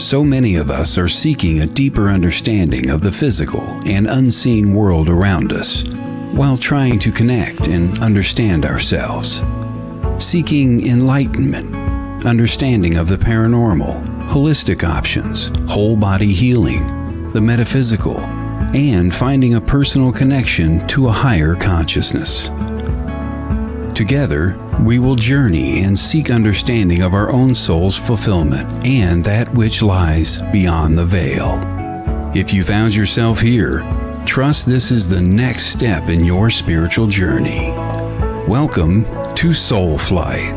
So many of us are seeking a deeper understanding of the physical and unseen world around us, while trying to connect and understand ourselves. Seeking enlightenment, understanding of the paranormal, holistic options, whole body healing, the metaphysical, and finding a personal connection to a higher consciousness. Together, we will journey and seek understanding of our own soul's fulfillment and that which lies beyond the veil. If you found yourself here, trust this is the next step in your spiritual journey. Welcome to Soul Flight.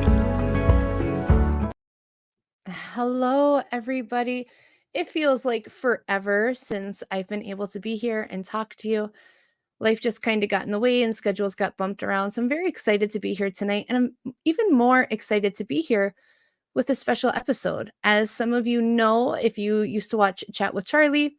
Hello, everybody. It feels like forever since I've been able to be here and talk to you. Life just kind of got in the way and schedules got bumped around. So I'm very excited to be here tonight. And I'm even more excited to be here with a special episode. As some of you know, if you used to watch Chat with Charlie,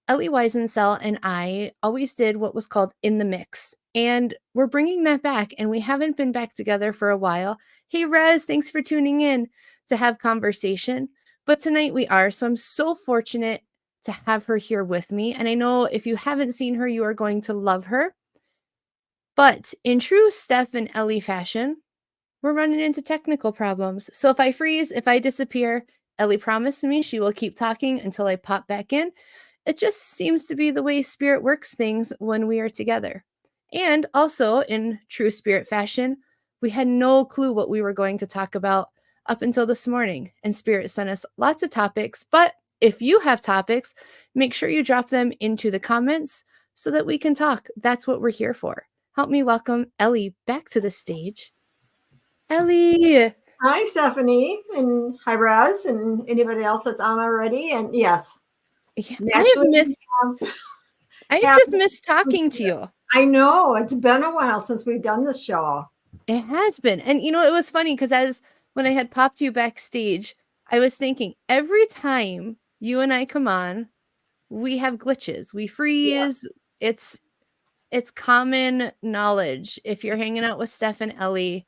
Ellie Weisensel and I always did what was called In the Mix. And we're bringing that back. And we haven't been back together for a while. Hey, Rez, thanks for tuning in to have conversation. But tonight we are. So I'm so fortunate to have her here with me. And I know if you haven't seen her, you are going to love her. But in true Steph and Ellie fashion, we're running into technical problems. So if I freeze, if I disappear, Ellie promised me she will keep talking until I pop back in. It just seems to be the way Spirit works things when we are together. And also in true Spirit fashion, we had no clue what we were going to talk about up until this morning. And Spirit sent us lots of topics, but if you have topics, make sure you drop them into the comments so that we can talk. That's what we're here for. Help me welcome Ellie back to the stage. Ellie. Hi, Stephanie, and hi, Raz, and anybody else that's on already. And yes, yeah, I just missed talking to you. I know it's been a while since we've done this show. It has been. And you know, it was funny because when I had popped you backstage, I was thinking every time you and I come on, we have glitches. We freeze. Yeah. It's common knowledge. If you're hanging out with Steph and Ellie,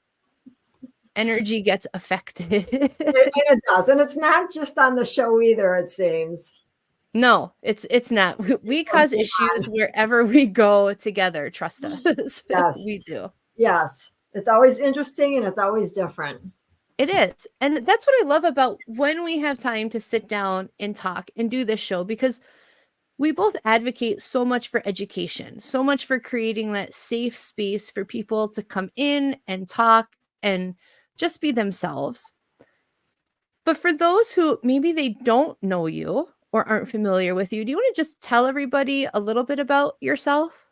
energy gets affected. it does. And it's not just on the show either, it seems. No, it's not. We cause issues wherever we go together. Trust us. Yes. We do. Yes. It's always interesting and it's always different. It is. And that's what I love about when we have time to sit down and talk and do this show, because we both advocate so much for education, so much for creating that safe space for people to come in and talk and just be themselves. But for those who maybe they don't know you or aren't familiar with you, do you want to just tell everybody a little bit about yourself?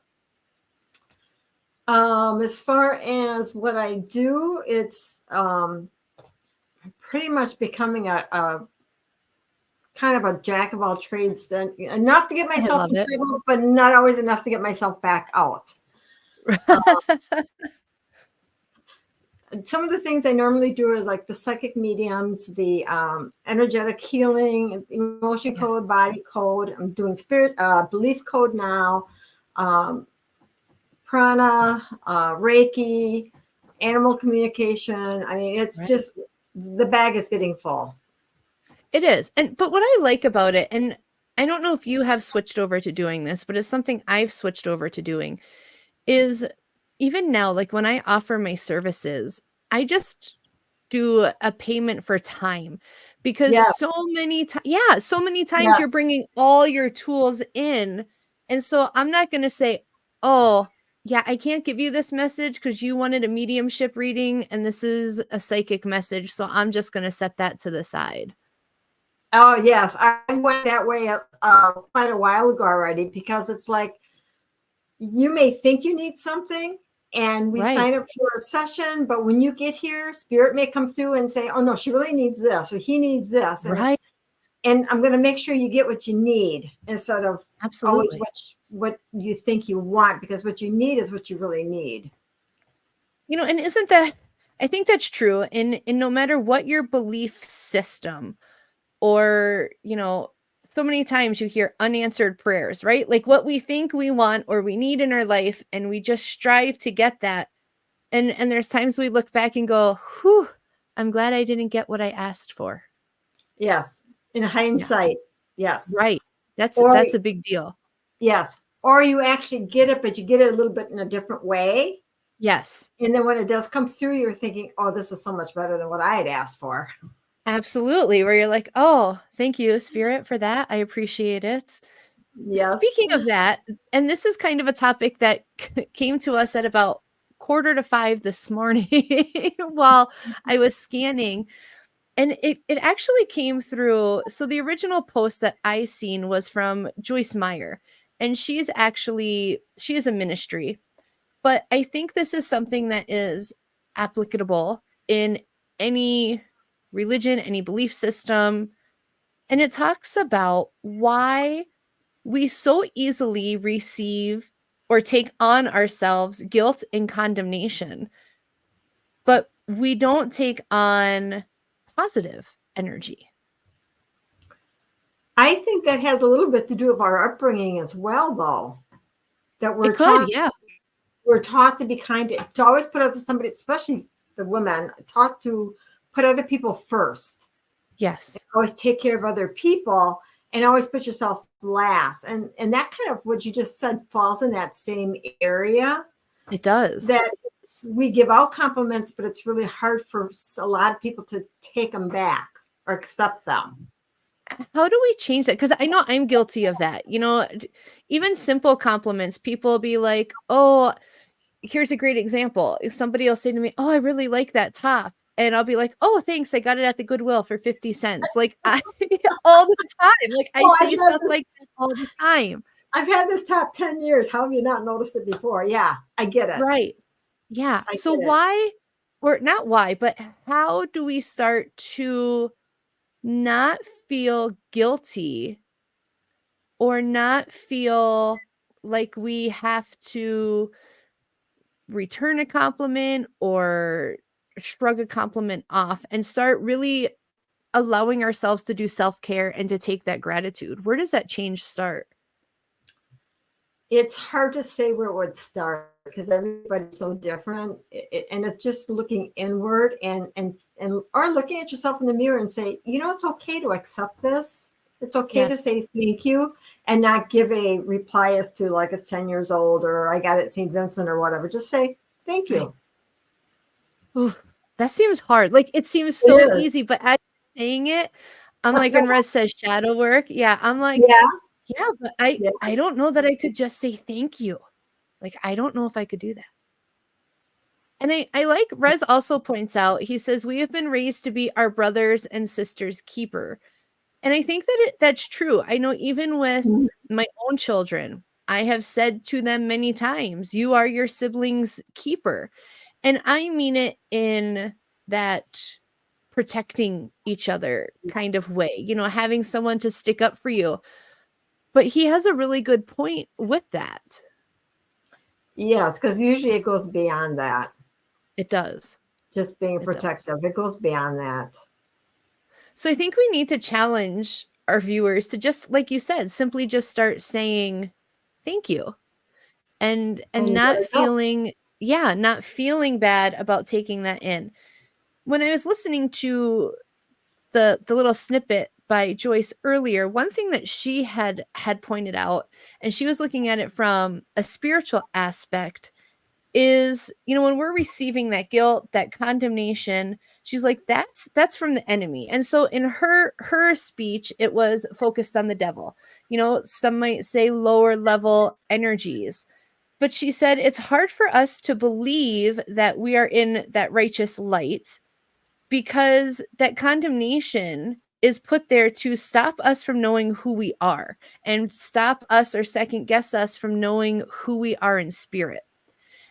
As far as what I do, it's pretty much becoming a kind of a jack of all trades, then enough to get myself in trouble, but not always enough to get myself back out. Some of the things I normally do is like the psychic mediums, the energetic healing, emotion code, body code. I'm doing spirit belief code now, prana, Reiki, animal communication. I mean, it's just the bag is getting full. It is. But what I like about it, and I don't know if you have switched over to doing this, but it's something I've switched over to doing, is even now, like when I offer my services, I just do a payment for time, because so many times you're bringing all your tools in. And so I'm not going to say, oh, yeah, I can't give you this message because you wanted a mediumship reading and this is a psychic message. So I'm just going to set that to the side. Oh, yes. I went that way quite a while ago already, because it's like you may think you need something and we sign up for a session, but when you get here, Spirit may come through and say, oh, no, she really needs this or he needs this. And, and I'm going to make sure you get what you need instead of always what you think you want, because what you need is what you really need. You know, and isn't that, I think that's true. And no matter what your belief system, or, you know, so many times you hear unanswered prayers, right? Like what we think we want or we need in our life, and we just strive to get that. And there's times we look back and go, whew, I'm glad I didn't get what I asked for. Yes. In hindsight, yes. Right. That's a big deal. Yes. Or you actually get it, but you get it a little bit in a different way. Yes. And then when it does come through, you're thinking, oh, this is so much better than what I had asked for. Absolutely. Where you're like, oh, thank you, Spirit, for that. I appreciate it. Yes. Speaking of that, and this is kind of a topic that came to us at about 4:45 this morning while I was scanning. And it actually came through. So the original post that I seen was from Joyce Meyer. And she is a ministry. But I think this is something that is applicable in any religion, any belief system. And it talks about why we so easily receive or take on ourselves guilt and condemnation, but we don't take on positive energy. I think that has a little bit to do with our upbringing as well, though. That we're taught to be kind, to always put out somebody, especially the women, taught to put other people first. Yes. Always take care of other people and always put yourself last. And that kind of what you just said falls in that same area. It does. That we give out compliments, but it's really hard for a lot of people to take them back or accept them. How do we change that? Because I know I'm guilty of that. You know, even simple compliments, people will be like, oh, here's a great example. If somebody will say to me, oh, I really like that top. And I'll be like, oh, thanks. I got it at the Goodwill for 50 cents. Like all the time. Like I say stuff like that all the time. I've had this top 10 years. How have you not noticed it before? Yeah, I get it. Right. Yeah. So why, or not why, but how do we start to not feel guilty or not feel like we have to return a compliment or shrug a compliment off and start really allowing ourselves to do self-care and to take that gratitude? Where does that change start? It's hard to say where it would start because everybody's so different, and it's just looking inward and or looking at yourself in the mirror and say, you know, it's okay to accept this. It's okay to say thank you and not give a reply as to like it's 10 years old or I got it at St. Vincent or whatever. Just say thank you. Ooh, that seems hard. Like it seems so easy, but as you're saying it, I'm like when Rez says shadow work. Yeah, I'm like, yeah, but I don't know that I could just say thank you. Like, I don't know if I could do that. And I like Rez also points out, he says, we have been raised to be our brothers and sisters' keeper. And I think that that's true. I know even with my own children, I have said to them many times, you are your siblings' keeper. And I mean it in that protecting each other kind of way, you know, having someone to stick up for you. But he has a really good point with that. Yes, because usually it goes beyond that. It does. Just being protective. It goes beyond that. So I think we need to challenge our viewers to just, like you said, simply just start saying thank you and not feeling, not feeling bad about taking that in. When I was listening to the little snippet by Joyce earlier, one thing that she had pointed out, and she was looking at it from a spiritual aspect, is, you know, when we're receiving that guilt, that condemnation, she's like, that's from the enemy. And so in her speech, it was focused on the devil. You know, some might say lower level energies. But she said it's hard for us to believe that we are in that righteous light because that condemnation is put there to stop us from knowing who we are and stop us or second guess us from knowing who we are in spirit.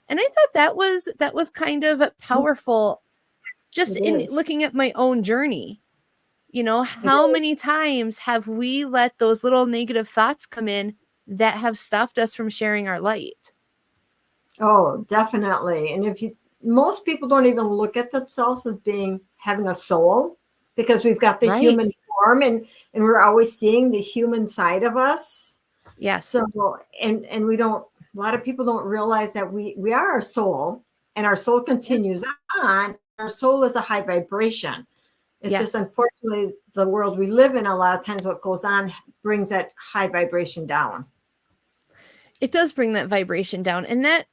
And I thought that was kind of powerful just in looking at my own journey. You know, how many times have we let those little negative thoughts come in that have stopped us from sharing our light? Oh, definitely. And most people don't even look at themselves as having a soul because we've got the human form and we're always seeing the human side of us. Yes. So, and we don't, a lot of people don't realize that we are our soul and our soul continues on. Our soul is a high vibration. It's just unfortunately the world we live in, a lot of times what goes on brings that high vibration down. It does bring that vibration down. And that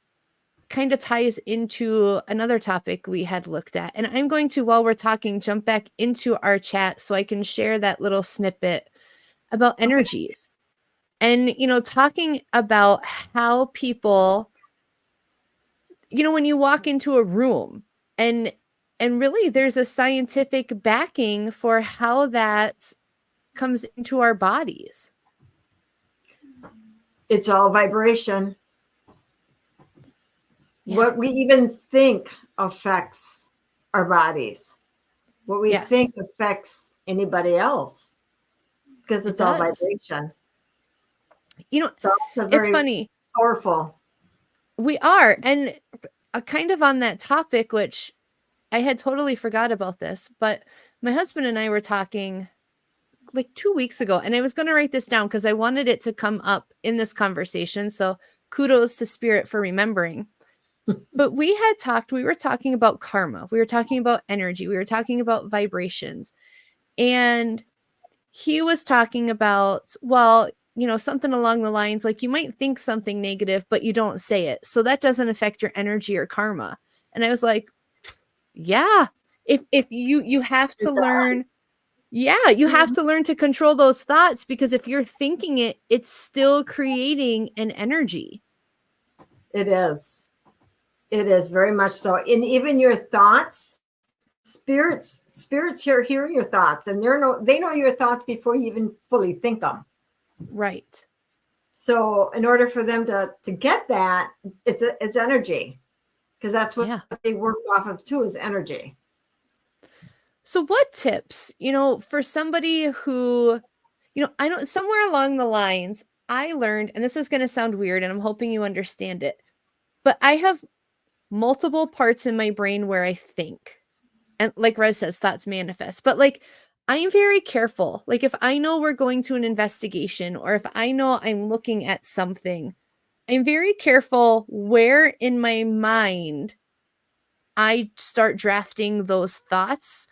kind of ties into another topic we had looked at. And I'm going to, while we're talking, jump back into our chat so I can share that little snippet about energies. And, talking about how people, when you walk into a room and really there's a scientific backing for how that comes into our bodies. It's all vibration. Yeah. What we even think affects our bodies. What we think affects anybody else, because it's all vibration. It's funny. Powerful. We are. And kind of on that topic, which I had totally forgot about this, but my husband and I were talking like 2 weeks ago, and I was going to write this down because I wanted it to come up in this conversation. So kudos to Spirit for remembering. But we were talking about karma. We were talking about energy. We were talking about vibrations. And he was talking about, something along the lines like you might think something negative, but you don't say it. So that doesn't affect your energy or karma. And I was like, yeah, if you have to learn, you have to learn to control those thoughts, because if you're thinking it, it's still creating an energy. It is. It is very much so. And even your thoughts, spirits here hear your thoughts, and they know your thoughts before you even fully think them. Right. So in order for them to get that, it's energy, because that's what they work off of too, is energy. So what tips, for somebody who, I know somewhere along the lines I learned, and this is going to sound weird and I'm hoping you understand it, but I have multiple parts in my brain where I think, and like Rez says, thoughts manifest, but like I'm very careful. Like if I know we're going to an investigation, or if I know I'm looking at something, I'm very careful where in my mind I start drafting those thoughts.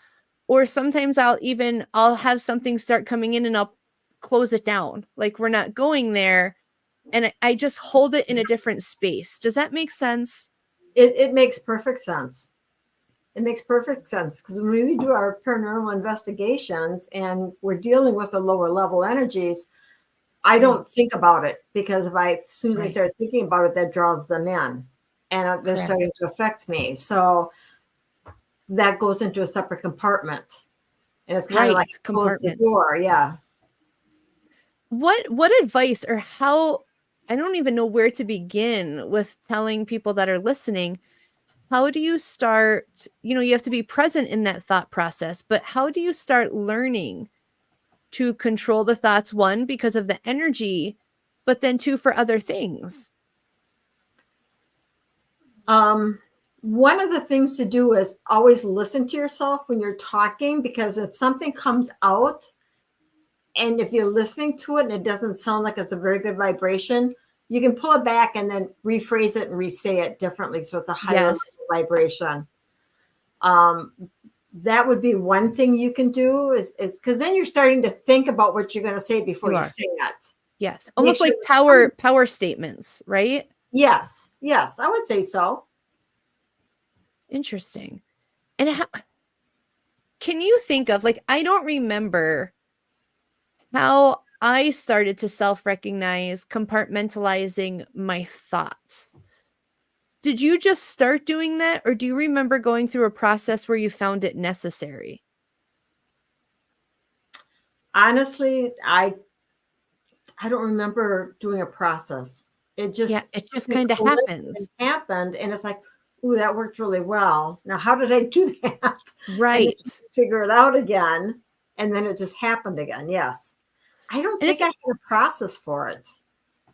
Or sometimes I'll have something start coming in and I'll close it down. Like we're not going there. And I just hold it in a different space. Does that make sense? It makes perfect sense. It makes perfect sense, because when we do our paranormal investigations and we're dealing with the lower level energies, I don't think about it, because as soon as I start thinking about it, that draws them in, and they're starting to affect me. So that goes into a separate compartment, and it's kind of like compartments. The door. Yeah. What advice, or how, I don't even know where to begin with telling people that are listening, how do you start, you have to be present in that thought process, but how do you start learning to control the thoughts, one, because of the energy, but then two, for other things? One of the things to do is always listen to yourself when you're talking, because if something comes out and if you're listening to it and it doesn't sound like it's a very good vibration, you can pull it back and then rephrase it and re-say it differently, so it's a higher vibration. That would be one thing you can do, is because then you're starting to think about what you're going to say before you say it. Yes. Almost like power statements, right? Yes. Yes. I would say so. Interesting. And how can you think of, like, I don't remember how I started to self-recognize compartmentalizing my thoughts. Did you just start doing that, or do you remember going through a process where you found it necessary? Honestly, I don't remember doing a process. It just kind of happens. It happened, and it's like, ooh, that worked really well. Now, how did I do that? Right. Figure it out again, and then it just happened again. Yes. I don't think I had a process for it.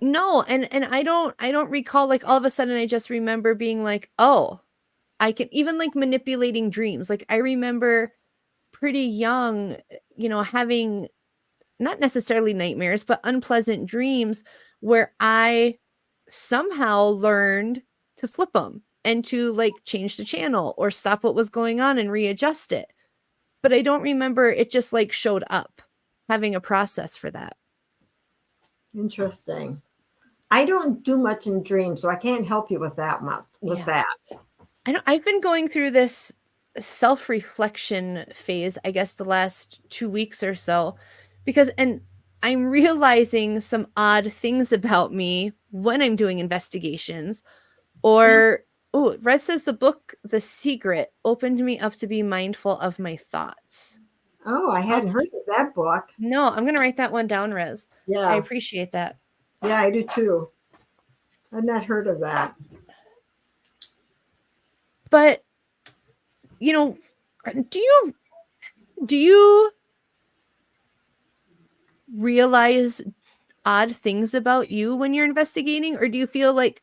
No, and I don't recall, like, all of a sudden I just remember being like, oh, I can even, like, manipulating dreams. Like I remember pretty young, having not necessarily nightmares, but unpleasant dreams where I somehow learned to flip them and to, like, change the channel or stop what was going on and readjust it. but I don't remember it just like showed up, having a process for that. Interesting. I don't do much in dreams, so I can't help you with that much. That. I've been going through this self-reflection phase, I guess, the last 2 weeks or so, and I'm realizing some odd things about me when I'm doing investigations. Or, Rez says the book The Secret opened me up to be mindful of my thoughts. Oh, I hadn't heard of that book. No, I'm going to write that one down, Rez. Yeah. I appreciate that. Yeah, I do too. I've not heard of that. But, do you realize odd things about you when you're investigating? Or do you feel like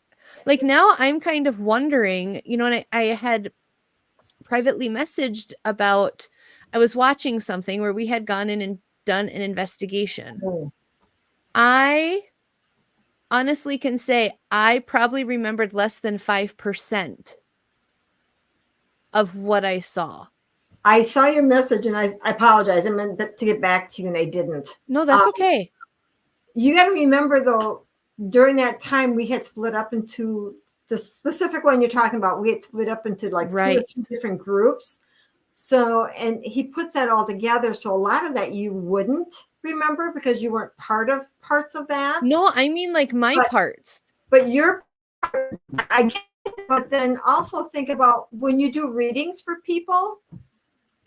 now I'm kind of wondering, and I had privately messaged about, I was watching something where we had gone in and done an investigation. Oh. I honestly can say I probably remembered less than 5% of what I saw. I saw your message and I apologize. I meant to get back to you and I didn't. No, that's okay. You got to remember though, during that time we had split up into the specific one you're talking about. We had split up into like 2 or 3 different groups. So, and he puts that all together. So a lot of that you wouldn't remember because you weren't part of parts of that. No, I mean like my parts. But your, I get it, but then also think about when you do readings for people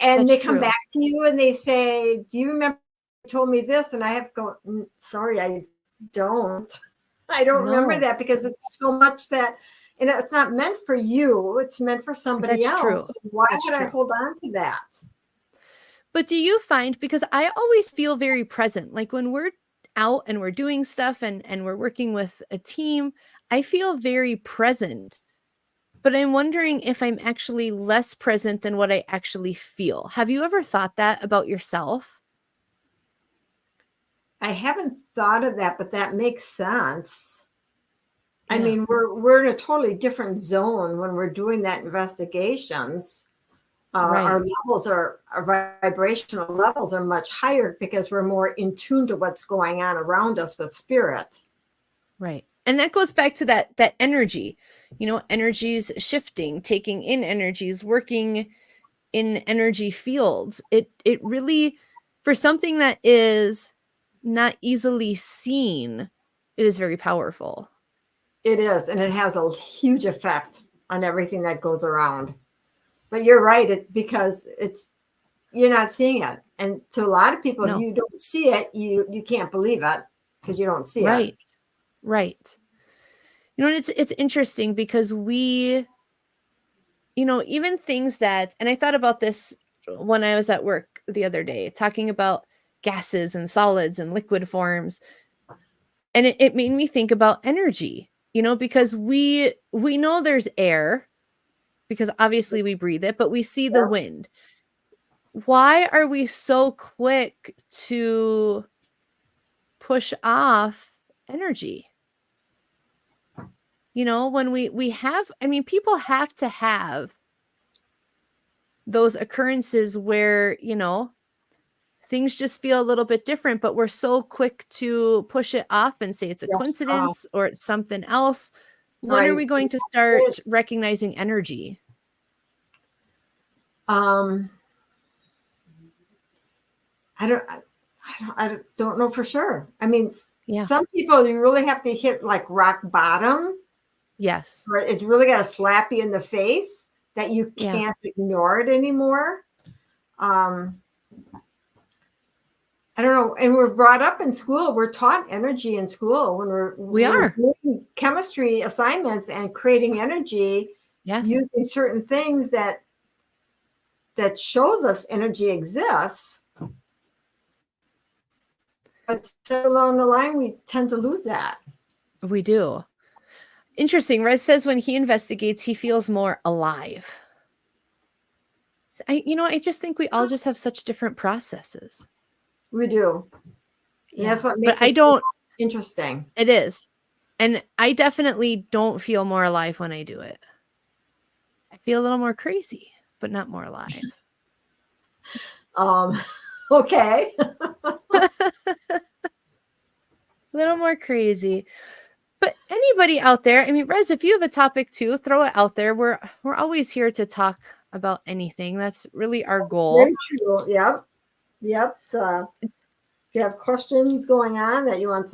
and they come back to you and they say, do you remember you told me this? And I have to go, sorry, I don't remember that because it's so much that, and it's not meant for you. It's meant for somebody else. True. So why would I hold on to that? But do you find, because I always feel very present, like when we're out and we're doing stuff and we're working with a team, I feel very present. But I'm wondering if I'm actually less present than what I actually feel. Have you ever thought that about yourself? I haven't thought of that, but that makes sense. Yeah. I mean, we're in a totally different zone when we're doing that investigations. Our levels our vibrational levels are much higher because we're more in tune to what's going on around us with spirit. Right. And that goes back to that energy, energies shifting, taking in energies, working in energy fields. It really, for something that is not easily seen, it is very powerful. It is. And it has a huge effect on everything that goes around. But you're right. It's because you're not seeing it. And to a lot of people, if you don't see it, you can't believe it because you don't see it. Right. And it's interesting because we, even things that, and I thought about this when I was at work the other day, talking about gases and solids and liquid forms. And it made me think about energy, because we know there's air because obviously we breathe it, but we see the wind. Why are we so quick to push off energy? When we have, people have to have those occurrences where, things just feel a little bit different, but we're so quick to push it off and say it's a coincidence or it's something else. When are we going to start recognizing energy? I don't know for sure. I mean, some people you really have to hit like rock bottom. Yes. Or it's really got to slap you in the face that you can't ignore it anymore. I don't know. And we're brought up in school. We're taught energy in school when we're doing chemistry assignments and creating energy using certain things that shows us energy exists. But along the line, we tend to lose that. We do. Interesting. Rez says when he investigates, he feels more alive. So I just think we all just have such different processes. We do. Yeah. That's what makes it interesting. It is. And I definitely don't feel more alive when I do it. I feel a little more crazy, but not more alive. Okay. A little more crazy. But anybody out there, I mean, Rez, if you have a topic too, throw it out there. We're always here to talk about anything. That's really our goal. Very true. Yep. If you have questions going on that you want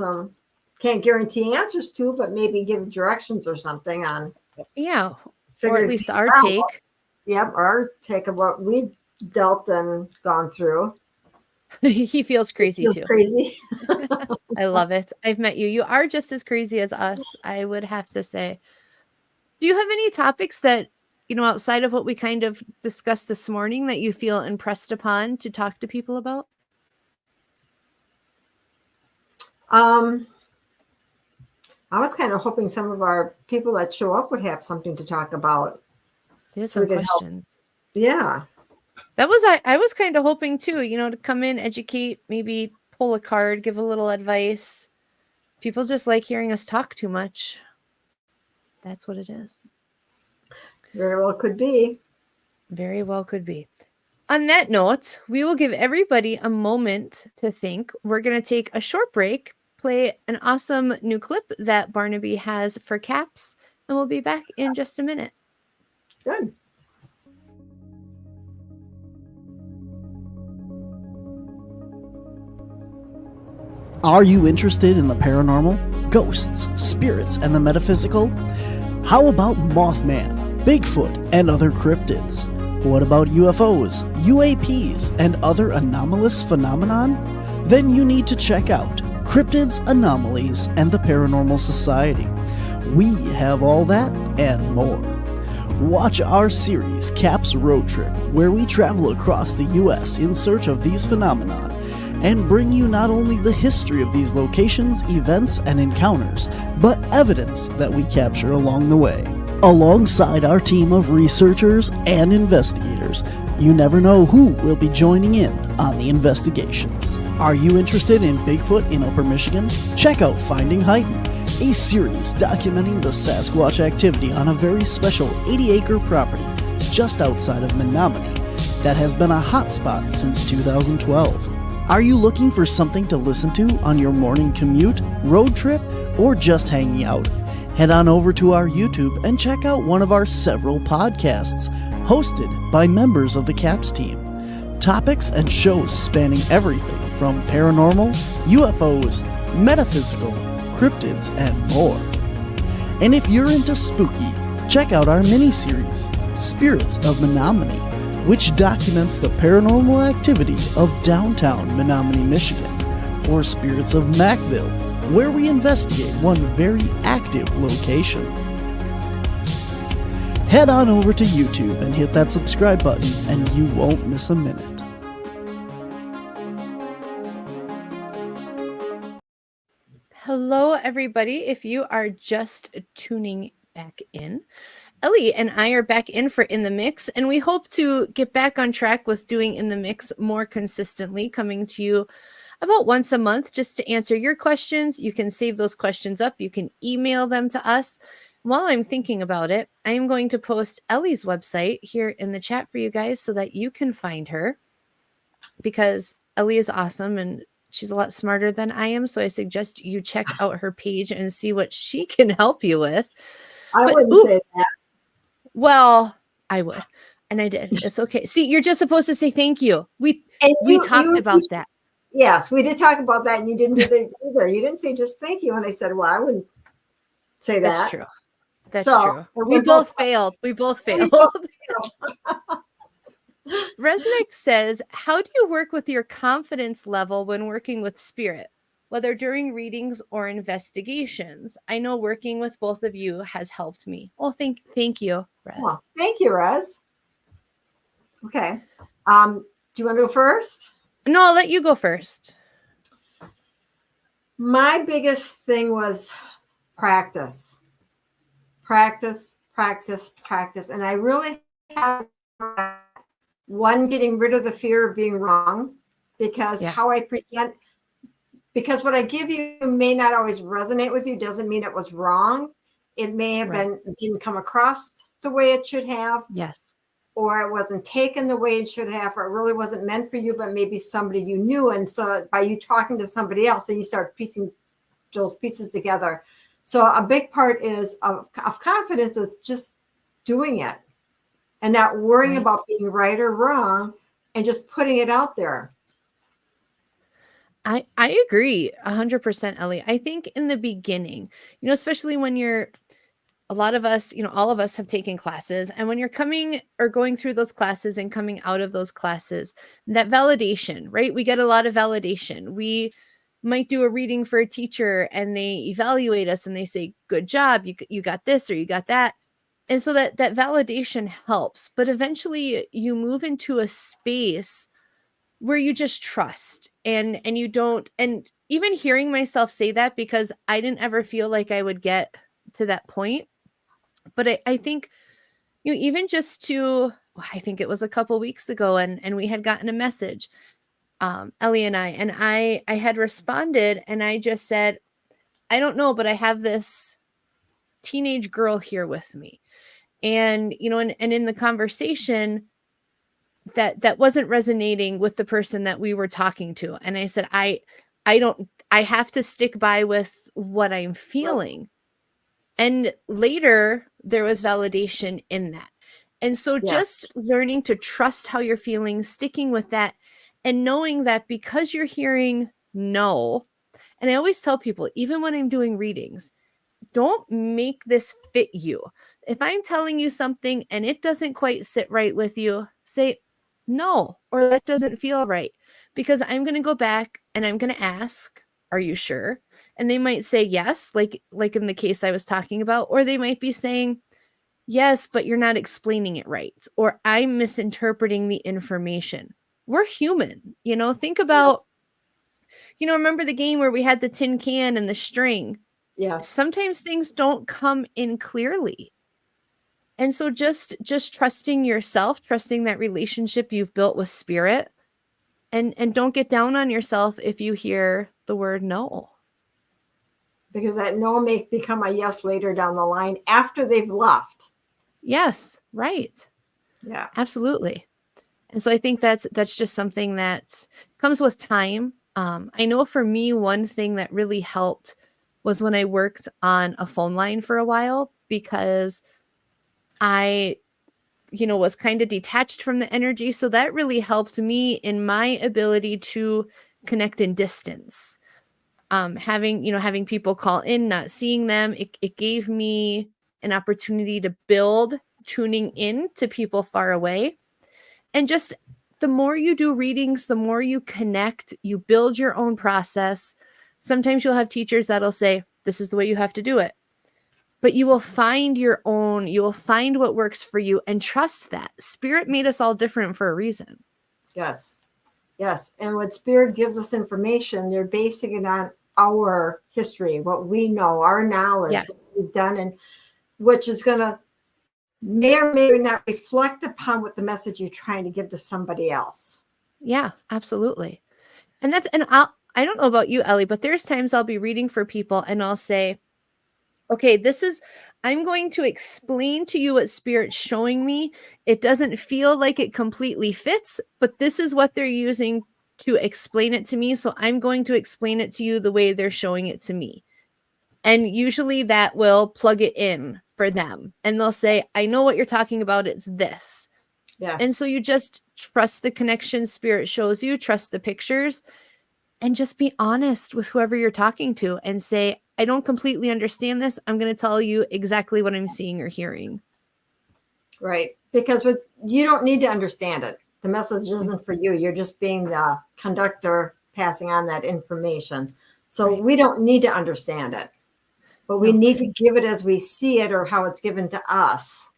can't guarantee answers to, but maybe give directions or something on. Yeah. Or at least our take. Yep. Our take of what we've dealt and gone through. He feels crazy too. Crazy. I love it. I've met you. You are just as crazy as us, I would have to say. Do you have any topics that, outside of what we kind of discussed this morning, that you feel impressed upon to talk to people about? I was kind of hoping some of our people that show up would have something to talk about. There's some questions. Yeah. That was, I was kind of hoping too, to come in, educate, maybe pull a card, give a little advice. People just like hearing us talk too much. That's what it is. Very well could be. Very well could be. On that note, we will give everybody a moment to think. We're going to take a short break, play an awesome new clip that Barnaby has for CAPS, and we'll be back in just a minute. Good. Are you interested in the paranormal, ghosts, spirits, and the metaphysical? How about Mothman, Bigfoot, and other cryptids? What about UFOs, UAPs, and other anomalous phenomenon? Then you need to check out Cryptids, Anomalies, and the Paranormal Society. We have all that and more. Watch our series, CAPS Road Trip, where we travel across the U.S. in search of these phenomena and bring you not only the history of these locations, events, and encounters, but evidence that we capture along the way. Alongside our team of researchers and investigators, you never know who will be joining in on the investigations. Are you interested in Bigfoot in Upper Michigan? Check out Finding Heighten, a series documenting the Sasquatch activity on a very special 80-acre property just outside of Menominee that has been a hotspot since 2012. Are you looking for something to listen to on your morning commute, road trip, or just hanging out? Head on over to our YouTube and check out one of our several podcasts hosted by members of the CAPS team. Topics and shows spanning everything from paranormal, UFOs, metaphysical, cryptids, and more. And if you're into spooky, check out our mini-series, Spirits of Menominee, which documents the paranormal activity of downtown Menominee, Michigan, or Spirits of Macville, where we investigate one very active location. Head on over to YouTube and hit that subscribe button and you won't miss a minute. Hello, everybody. If you are just tuning back in, Ellie and I are back in for In the Mix, and we hope to get back on track with doing In the Mix more consistently, coming to you about once a month just to answer your questions. You can save those questions up. You can email them to us. While I'm thinking about it, I am going to post Ellie's website here in the chat for you guys so that you can find her, because Ellie is awesome and she's a lot smarter than I am. So I suggest you check out her page and see what she can help you with. I wouldn't say that. Well, I would. And I did. It's okay. See, you're just supposed to say thank you. We talked about that. Yes, we did talk about that, and you didn't do that either. You didn't say just thank you. And I said, well, I wouldn't say that. That's true. That's true. We both failed. We both failed. Resnick says, how do you work with your confidence level when working with spirit, whether during readings or investigations? I know working with both of you has helped me. Well, thank you, Rez. Well, thank you, Rez. Okay. Do you want to go first? No, I'll let you go first. My biggest thing was practice. Practice. And I really had one, getting rid of the fear of being wrong, because how I present, because what I give you may not always resonate with you, doesn't mean it was wrong. It may have been, it didn't come across the way it should have. Yes. or it wasn't taken the way it should have, or it really wasn't meant for you, but maybe somebody you knew. And so by you talking to somebody else, and you start piecing those pieces together. So a big part is of confidence is just doing it and not worrying about being right or wrong and just putting it out there. I agree 100%, Ellie. I think in the beginning, especially when a lot of us, all of us have taken classes, and when you're coming or going through those classes and coming out of those classes, that validation, right? We get a lot of validation. We might do a reading for a teacher and they evaluate us and they say, good job, you got this or you got that. And so that validation helps, but eventually you move into a space where you just trust and you don't, and even hearing myself say that, because I didn't ever feel like I would get to that point. But I think, even just I think it was a couple weeks ago and we had gotten a message, Ellie and I had responded and I just said, I don't know, but I have this teenage girl here with me. And, and in the conversation, that wasn't resonating with the person that we were talking to. And I said, I have to stick by with what I'm feeling. And later there was validation in that. And so just learning to trust how you're feeling, sticking with that, and knowing that because you're hearing no, and I always tell people, even when I'm doing readings, don't make this fit you. If I'm telling you something and it doesn't quite sit right with you, say no, or that doesn't feel right, because I'm going to go back and I'm going to ask, are you sure? And they might say yes, like in the case I was talking about, or they might be saying, yes, but you're not explaining it right, or I'm misinterpreting the information. We're human, think about, remember the game where we had the tin can and the string? Yes. Sometimes things don't come in clearly. And so just trusting yourself, trusting that relationship you've built with spirit, and don't get down on yourself if you hear the word no. Because that no may become a yes later down the line after they've left. Yes, right. Yeah. Absolutely. And so I think that's just something that comes with time. I know for me, one thing that really helped was when I worked on a phone line for a while, because I, was kind of detached from the energy. So that really helped me in my ability to connect in distance. Having people call in, not seeing them, it gave me an opportunity to build tuning in to people far away. And just the more you do readings, the more you connect, you build your own process. Sometimes you'll have teachers that'll say, this is the way you have to do it. But you will find your own, you will find what works for you, and trust that. Spirit made us all different for a reason. Yes. Yes. And when Spirit gives us information, they're basing it on our history, what we know, our knowledge, what we've done, and which is going to may or may not reflect upon what the message you're trying to give to somebody else. Yeah, absolutely. And I don't know about you, Ellie, but there's times I'll be reading for people and I'll say, okay, I'm going to explain to you what Spirit's showing me. It doesn't feel like it completely fits, but this is what they're using to explain it to me. So I'm going to explain it to you the way they're showing it to me. And usually that will plug it in for them. And they'll say, I know what you're talking about. It's this. Yes. And so you just trust the connection Spirit shows you, trust the pictures, and just be honest with whoever you're talking to and say, I don't completely understand this. I'm going to tell you exactly what I'm seeing or hearing. Right. Because you don't need to understand it. The message isn't for you. You're just being the conductor passing on that information. So we don't need to understand it, but we need to give it as we see it or how it's given to us.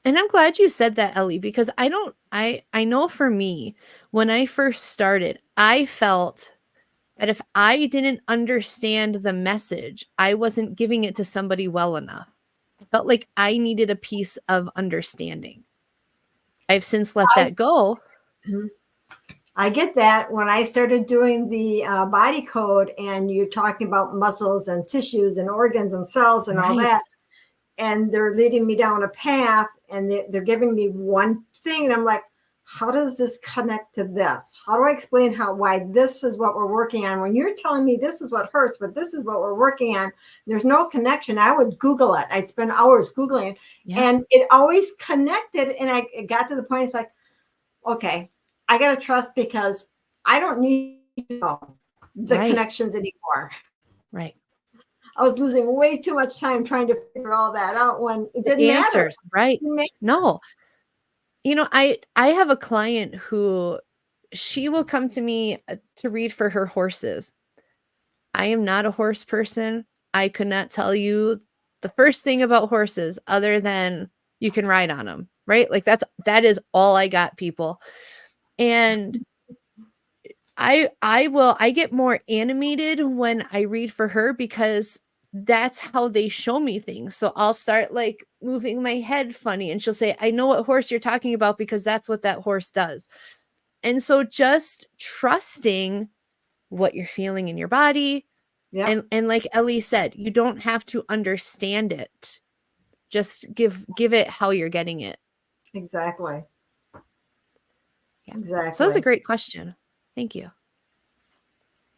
And I'm glad you said that, Ellie, because I know for me, when I first started, I felt that if I didn't understand the message, I wasn't giving it to somebody well enough. I felt like I needed a piece of understanding. I've since let that go. I get that. When I started doing the body code and you're talking about muscles and tissues and organs and cells and all that, and they're leading me down a path, and they're giving me one thing, and I'm like, how does this connect to this? How do I explain why this is what we're working on? When you're telling me this is what hurts, but this is what we're working on, there's no connection. I would Google it. I'd spend hours Googling it. Yeah. And it always connected. And it got to the point, it's like, okay, I got to trust, because I don't need to know the connections anymore. Right. I was losing way too much time trying to figure all that out when it didn't matter. Right. No. You know, I have a client who, she will come to me to read for her horses. I am not a horse person. I could not tell you the first thing about horses other than you can ride on them, right? Like that is all I got, people. And I get more animated when I read for her, because that's how they show me things. So I'll start like moving my head funny, and she'll say, I know what horse you're talking about, because that's what that horse does. And so just trusting what you're feeling in your body. Yeah. And like Ellie said, you don't have to understand it. Just give it how you're getting it. Exactly. Yeah. Exactly. So that's a great question. Thank you.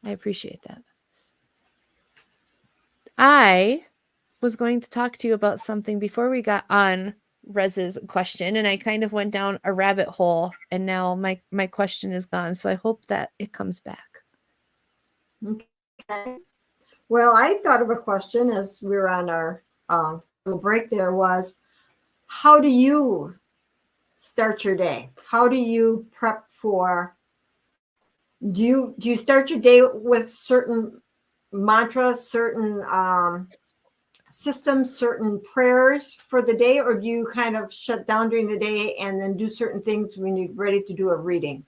I appreciate that. I was going to talk to you about something before we got on Rez's question, and I kind of went down a rabbit hole, and now my question is gone. So I hope that it comes back. Okay. Well, I thought of a question as we were on our little break there, was, how do you start your day? How do you prep for, do you start your day with certain mantras, certain systems, certain prayers for the day, or do you kind of shut down during the day and then do certain things when you're ready to do a reading?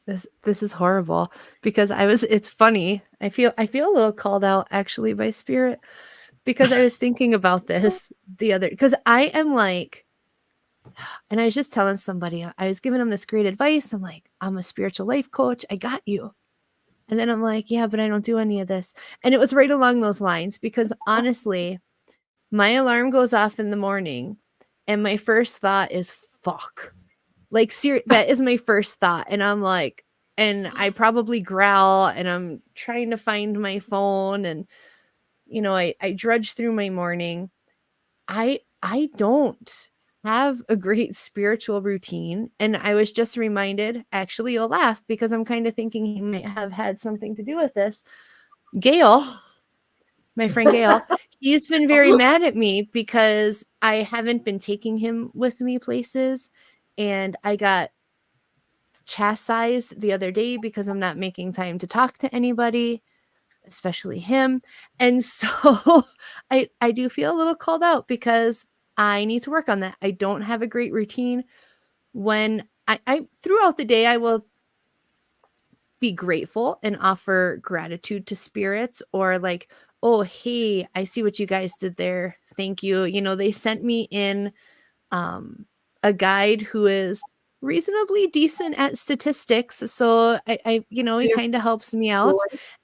This is horrible, because it's funny. I feel a little called out actually by Spirit, because I was thinking about this because I am like, and I was just telling somebody, I was giving them this great advice. I'm like, I'm a spiritual life coach. I got you. And then I'm like, yeah, but I don't do any of this. And it was right along those lines, because honestly, my alarm goes off in the morning and my first thought is fuck. Like, that is my first thought. And I'm like, and I probably growl, and I'm trying to find my phone, and, you know, I drudge through my morning. I don't have a great spiritual routine. And I was just reminded, actually, you'll laugh, because I'm kind of thinking he might have had something to do with this. Gail, my friend Gail, he's been very mad at me because I haven't been taking him with me places. And I got chastised the other day because I'm not making time to talk to anybody, especially him. And so I do feel a little called out, because I need to work on that. I don't have a great routine. When I throughout the day, I will be grateful and offer gratitude to spirits, or like, oh, hey, I see what you guys did there. Thank you. You know, they sent me in a guide who is reasonably decent at statistics. So I you know, he kind of helps me out.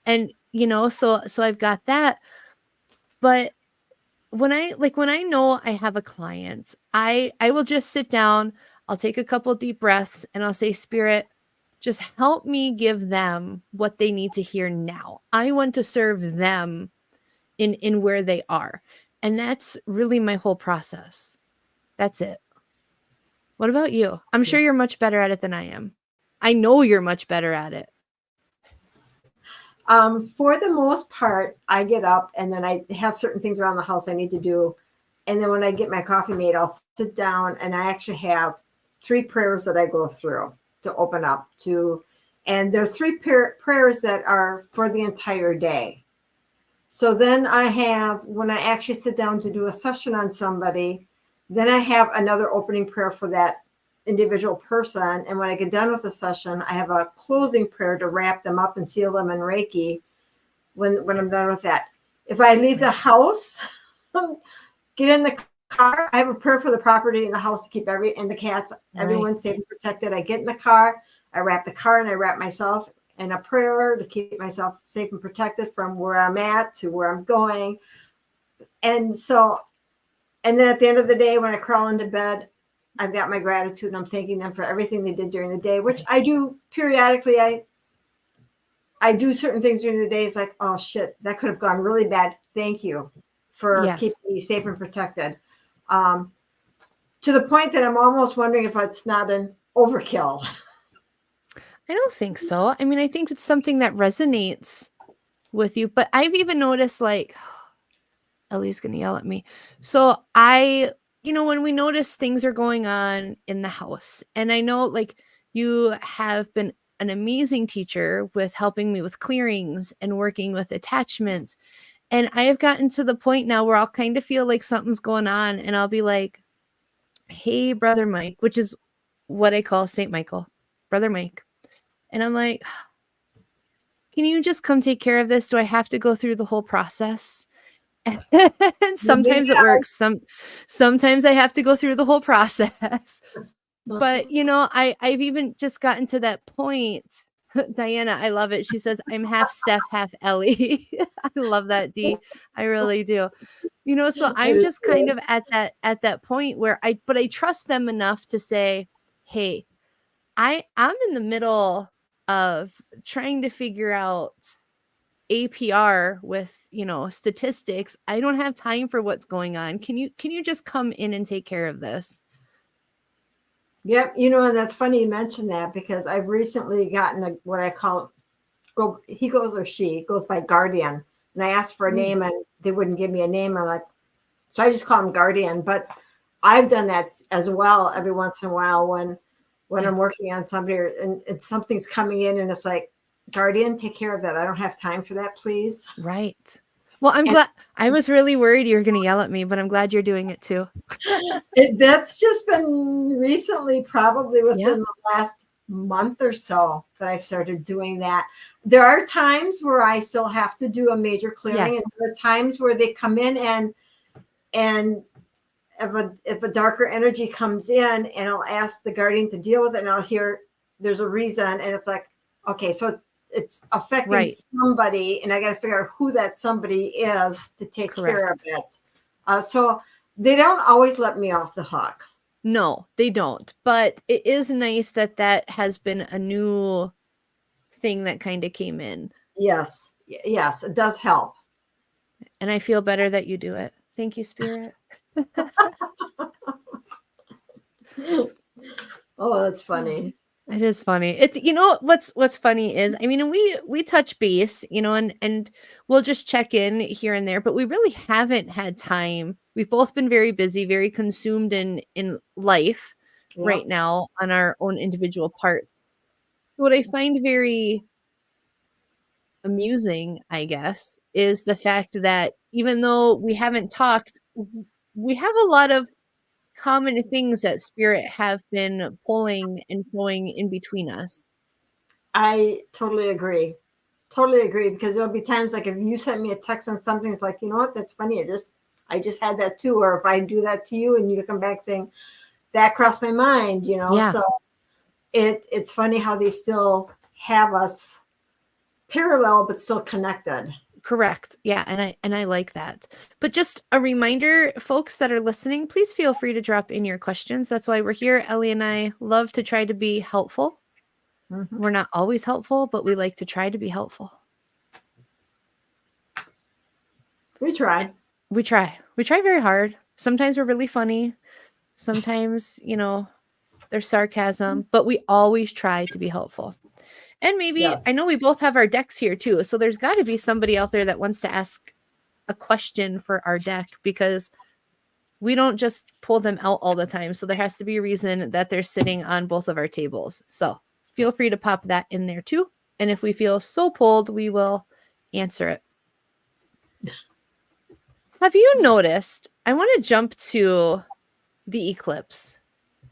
And, you know, so I've got that. But when I know I have a client, I will just sit down, I'll take a couple deep breaths, and I'll say, Spirit, just help me give them what they need to hear now. I want to serve them in where they are. And that's really my whole process. That's it. What about you? I'm sure you're much better at it than I am. I know you're much better at it. For the most part, I get up, and then I have certain things around the house I need to do. And then when I get my coffee made, I'll sit down, and I actually have 3 prayers that I go through to open up to. And there are 3 prayers that are for the entire day. So then I have, when I actually sit down to do a session on somebody, then I have another opening prayer for that individual person. And when I get done with the session, I have a closing prayer to wrap them up and seal them in Reiki when I'm done with that. If I leave the house, get in the car, I have a prayer for the property in the house to keep and the cats, everyone safe and protected. I get in the car, I wrap the car, and I wrap myself in a prayer to keep myself safe and protected from where I'm at to where I'm going. And so, And then at the end of the day, when I crawl into bed, I've got my gratitude and I'm thanking them for everything they did during the day, which I do periodically. I do certain things during the day. It's like, oh shit, that could have gone really bad. Thank you for keeping me safe and protected. To the point that I'm almost wondering if it's not an overkill. I don't think so. I mean, I think it's something that resonates with you, but I've even noticed, like, Ellie's going to yell at me. So when we notice things are going on in the house, and I know, like, you have been an amazing teacher with helping me with clearings and working with attachments. And I have gotten to the point now where I'll kind of feel like something's going on, and I'll be like, hey, Brother Mike, which is what I call St. Michael, Brother Mike. And I'm like, can you just come take care of this? Do I have to go through the whole process? And sometimes it works. Sometimes I have to go through the whole process. But, I've even just gotten to that point. Diana, I love it. She says, I'm half Steph, half Ellie. I love that, Dee. I really do. So I'm just kind of at that point where I trust them enough to say, hey, I'm in the middle of trying to figure out APR with, statistics. I don't have time for what's going on. Can you just come in and take care of this? Yep. And that's funny you mentioned that, because I've recently gotten what I call, he goes or she goes by guardian. And I asked for a name and they wouldn't give me a name. So I just call him guardian. But I've done that as well every once in a while when I'm working on somebody and something's coming in and it's like, guardian, take care of that. I don't have time for that, please. Right. Well, I'm glad. I was really worried you were going to yell at me, but I'm glad you're doing it too. That's just been recently, probably within the last month or so, that I've started doing that. There are times where I still have to do a major clearing, and there are times where they come in and if a darker energy comes in, and I'll ask the guardian to deal with it, and I'll hear there's a reason, and it's like, okay, so it's affecting somebody, and I got to figure out who that somebody is to take care of it. So they don't always let me off the hook. No, they don't. But it is nice that has been a new thing that kind of came in. Yes, it does help. And I feel better that you do it. Thank you, Spirit. Oh, that's funny. It is funny. It's what's funny is, I mean, we touch base, and we'll just check in here and there, but we really haven't had time. We've both been very busy, very consumed in life right now on our own individual parts. So what I find very amusing, I guess, is the fact that even though we haven't talked, we have a lot of common things that Spirit have been pulling and flowing in between us. I totally agree. Because there'll be times like if you sent me a text on something, it's like, you know what, that's funny. I just had that too. Or if I do that to you and you come back saying that crossed my mind, so it's funny how they still have us parallel, but still connected. Correct. Yeah. And I like that. But just a reminder, folks that are listening, please feel free to drop in your questions. That's why we're here. Ellie and I love to try to be helpful. Mm-hmm. We're not always helpful, but we like to try to be helpful. We try very hard. Sometimes we're really funny. Sometimes, there's sarcasm, but we always try to be helpful. And maybe, I know we both have our decks here too. So there's got to be somebody out there that wants to ask a question for our deck, because we don't just pull them out all the time. So there has to be a reason that they're sitting on both of our tables. So feel free to pop that in there too. And if we feel so pulled, we will answer it. Have you noticed? I want to jump to the eclipse.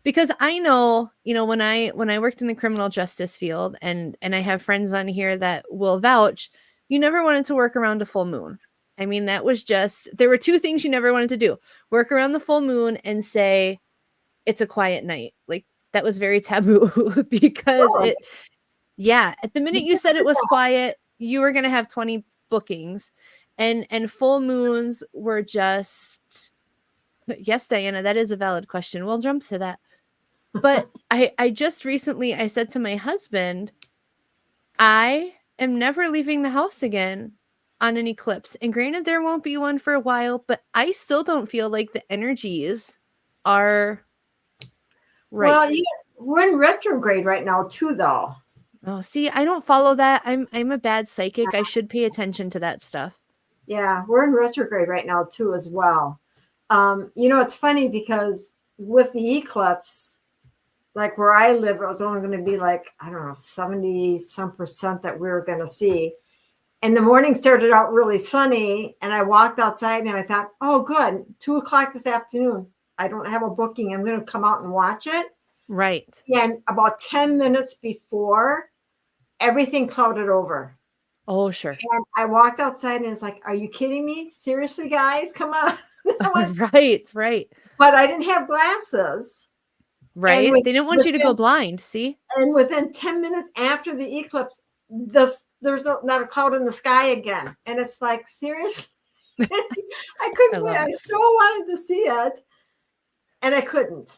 Because I know, when I worked in the criminal justice field, and I have friends on here that will vouch, you never wanted to work around a full moon. I mean, that was there were two things you never wanted to do: work around the full moon and say it's a quiet night. Like, that was very taboo, because at the minute you said it was quiet, you were going to have 20 bookings, and full moons were just Yes, Diana, that is a valid question. We'll jump to that. But I just recently, I said to my husband, I am never leaving the house again on an eclipse. And granted, there won't be one for a while, but I still don't feel like the energies are right. Well, we're in retrograde right now too, though. Oh, see, I don't follow that. I'm a bad psychic. I should pay attention to that stuff. Yeah, we're in retrograde right now too as well. It's funny because with the eclipse, like where I live, it was only going to be like, I don't know, 70 some percent that we were going to see. And the morning started out really sunny, and I walked outside and I thought, oh, good, 2:00 this afternoon. I don't have a booking. I'm going to come out and watch it. Right. And about 10 minutes before, everything clouded over. Oh, sure. And I walked outside and it's like, are you kidding me? Seriously, guys, come on. Right. But I didn't have glasses. Right. They didn't want you to go blind. See? And within 10 minutes after the eclipse, there's not a cloud in the sky again. And it's like, seriously? I couldn't wait. I so wanted to see it. And I couldn't.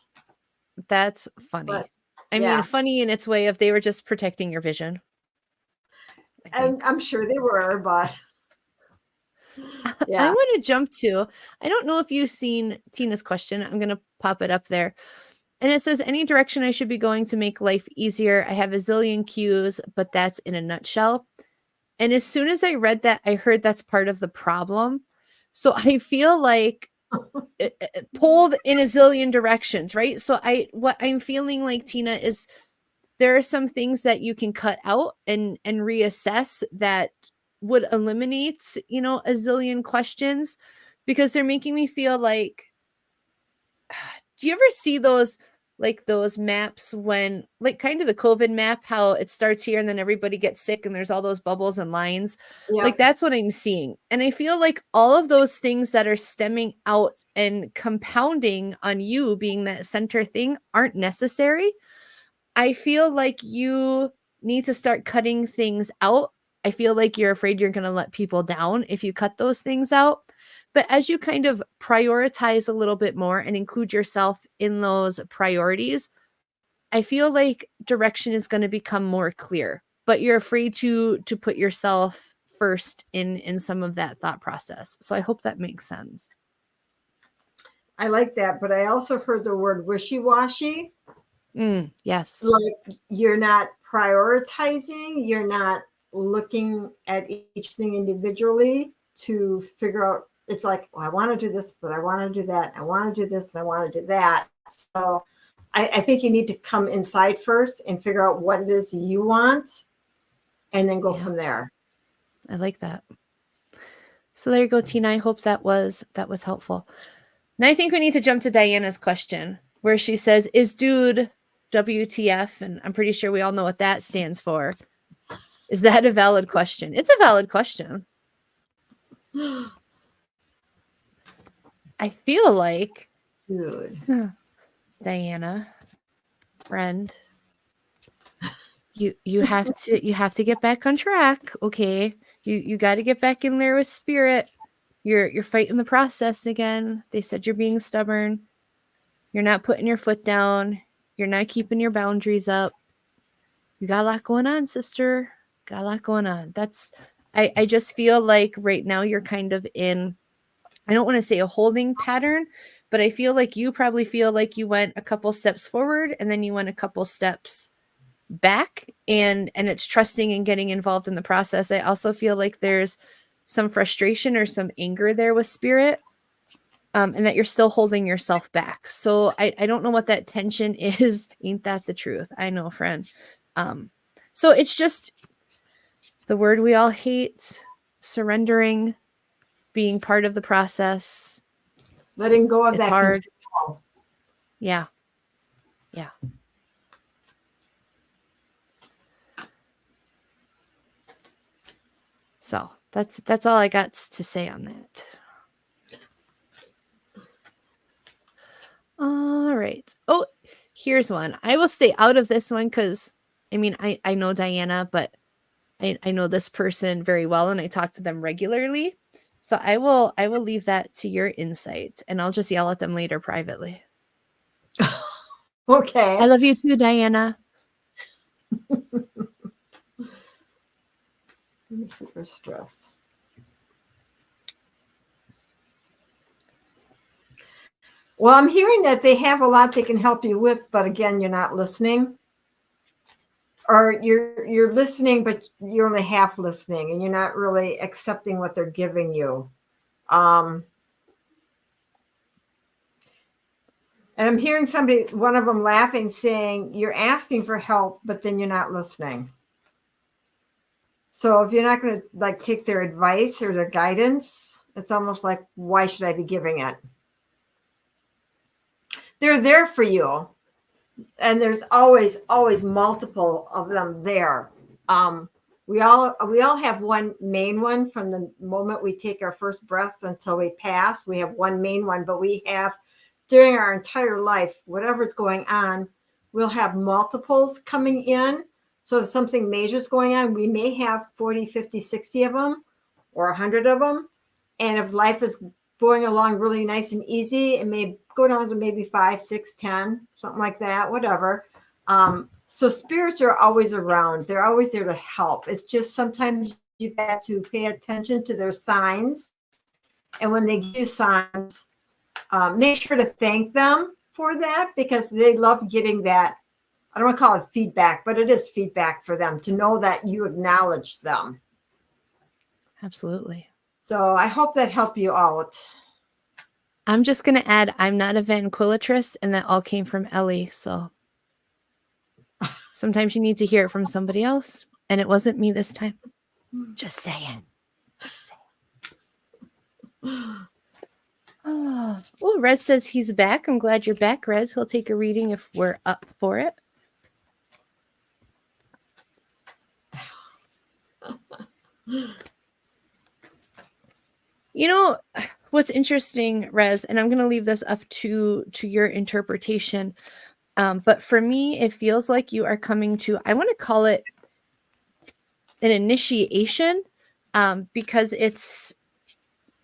That's funny. But, I mean, funny in its way of they were just protecting your vision. And I'm sure they were, but yeah. I want to jump to, I don't know if you've seen Tina's question. I'm going to pop it up there. And it says, any direction I should be going to make life easier. I have a zillion cues, but that's in a nutshell. And as soon as I read that, I heard that's part of the problem. So I feel like it pulled in a zillion directions, right? So what I'm feeling like, Tina, is there are some things that you can cut out and reassess that would eliminate, a zillion questions, because they're making me feel like, do you ever see those maps when, like, kind of the COVID map, how it starts here and then everybody gets sick and there's all those bubbles and lines? Yeah. Like, that's what I'm seeing. And I feel like all of those things that are stemming out and compounding on you being that center thing aren't necessary. I feel like you need to start cutting things out. I feel like you're afraid you're going to let people down if you cut those things out. But as you kind of prioritize a little bit more and include yourself in those priorities, I feel like direction is going to become more clear. But you're afraid to put yourself first in some of that thought process. So I hope that makes sense. I like that. But I also heard the word wishy-washy. Yes. Like you're not prioritizing, you're not looking at each thing individually to figure out. It's like, well, I want to do this, but I want to do that. I want to do this, and I want to do that. So I think you need to come inside first and figure out what it is you want, and then go from there. I like that. So there you go, Tina. I hope that was helpful. Now I think we need to jump to Diana's question, where she says, is dude WTF? And I'm pretty sure we all know what that stands for. Is that a valid question? It's a valid question. I feel like, dude, Diana, friend, you have to get back on track. Okay, you got to get back in there with spirit. You're fighting the process again. They said you're being stubborn. You're not putting your foot down. You're not keeping your boundaries up. You got a lot going on, sister. Got a lot going on. I just feel like right now you're kind of in, I don't want to say a holding pattern, but I feel like you probably feel like you went a couple steps forward and then you went a couple steps back, and it's trusting and getting involved in the process. I also feel like there's some frustration or some anger there with spirit, and that you're still holding yourself back. So I don't know what that tension is. Ain't that the truth? I know, friend. So it's just the word we all hate, surrendering, being part of the process. Letting go of it's that. Hard. Control. Yeah. So that's all I got to say on that. All right. Oh, here's one. I will stay out of this one because, I mean, I know Diana, but I know this person very well and I talk to them regularly. So I will leave that to your insight, and I'll just yell at them later privately. Okay. I love you too, Diana. I'm super stressed. Well, I'm hearing that they have a lot they can help you with, but again, you're not listening. Or you're listening, but you're only half listening, and you're not really accepting what they're giving you. And I'm hearing one of them laughing, saying, you're asking for help, but then you're not listening. So if you're not going to like take their advice or their guidance, it's almost like, why should I be giving it? They're there for you. And there's always multiple of them there. We all have one main one from the moment we take our first breath until we pass. We have one main one, but we have during our entire life, whatever's going on, we'll have multiples coming in. So if something major is going on, we may have 40, 50, 60 of them or 100 of them. And if life is going along really nice and easy, it may go down to maybe 5, 6, 10, something like that, whatever. So spirits are always around. They're always there to help. It's just sometimes you have to pay attention to their signs. And when they give you signs, make sure to thank them for that, because they love getting that. I don't want to call it feedback, but it is feedback for them to know that you acknowledge them. Absolutely. So I hope that helped you out. I'm just going to add, I'm not a ventriloquist, and that all came from Ellie. So sometimes you need to hear it from somebody else, and it wasn't me this time. Just saying. Just saying. Oh, well, Rez says he's back. I'm glad you're back, Rez. He'll take a reading if we're up for it. You know, what's interesting, Rez, and I'm going to leave this up to your interpretation. But for me, it feels like you are coming to, I want to call it an initiation, because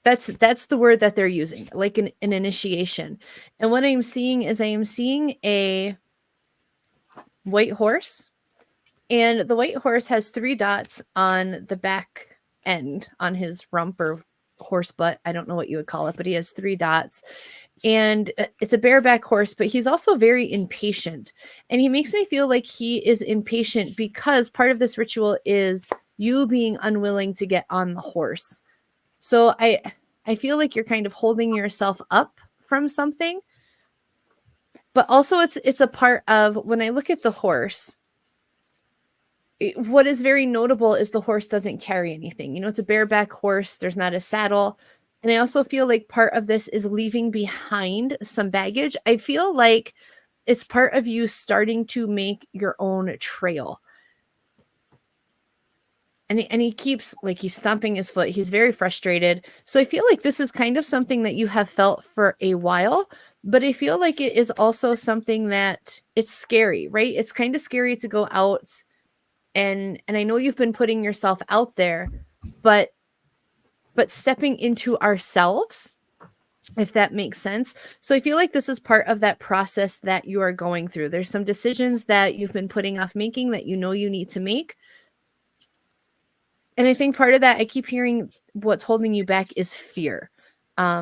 that's the word that they're using, like an initiation. And what I'm seeing is I am seeing a white horse, and the white horse has 3 dots on the back end on his rump or horse butt. I don't know what you would call it, but he has 3 dots. And it's a bareback horse, but he's also very impatient. And he makes me feel like he is impatient because part of this ritual is you being unwilling to get on the horse. So I feel like you're kind of holding yourself up from something. But also it's a part of, when I look at the horse, what is very notable is the horse doesn't carry anything. You know, it's a bareback horse. There's not a saddle. And I also feel like part of this is leaving behind some baggage. I feel like it's part of you starting to make your own trail. And he keeps, like, he's stomping his foot. He's very frustrated. So I feel like this is kind of something that you have felt for a while, but I feel like it is also something that it's scary, right? It's kind of scary to go out. And I know you've been putting yourself out there, but stepping into ourselves, if that makes sense. So I feel like this is part of that process that you are going through. There's some decisions that you've been putting off making that you know you need to make. And I think part of that, I keep hearing what's holding you back is fear.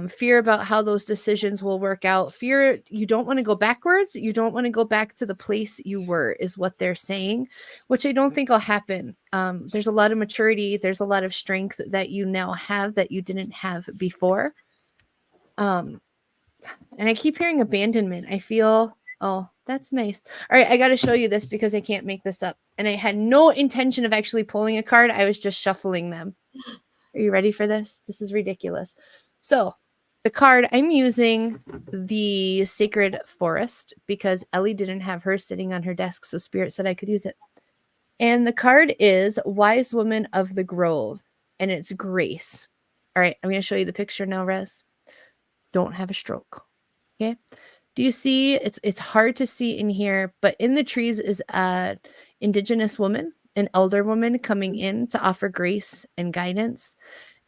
Fear about how those decisions will work out. Fear, you don't want to go backwards. You don't want to go back to the place you were, is what they're saying, which I don't think will happen. There's a lot of maturity. There's a lot of strength that you now have that you didn't have before. And I keep hearing abandonment. I feel, oh, that's nice. All right, I got to show you this because I can't make this up. And I had no intention of actually pulling a card. I was just shuffling them. Are you ready for this? This is ridiculous. So the card, I'm using the Sacred Forest because Ellie didn't have hers sitting on her desk, so Spirit said I could use it. And the card is Wise Woman of the Grove, and it's Grace. All right, I'm going to show you the picture now, Rez. Don't have a stroke. Okay. Do you see? It's hard to see in here, but in the trees is an Indigenous woman, an elder woman coming in to offer grace and guidance.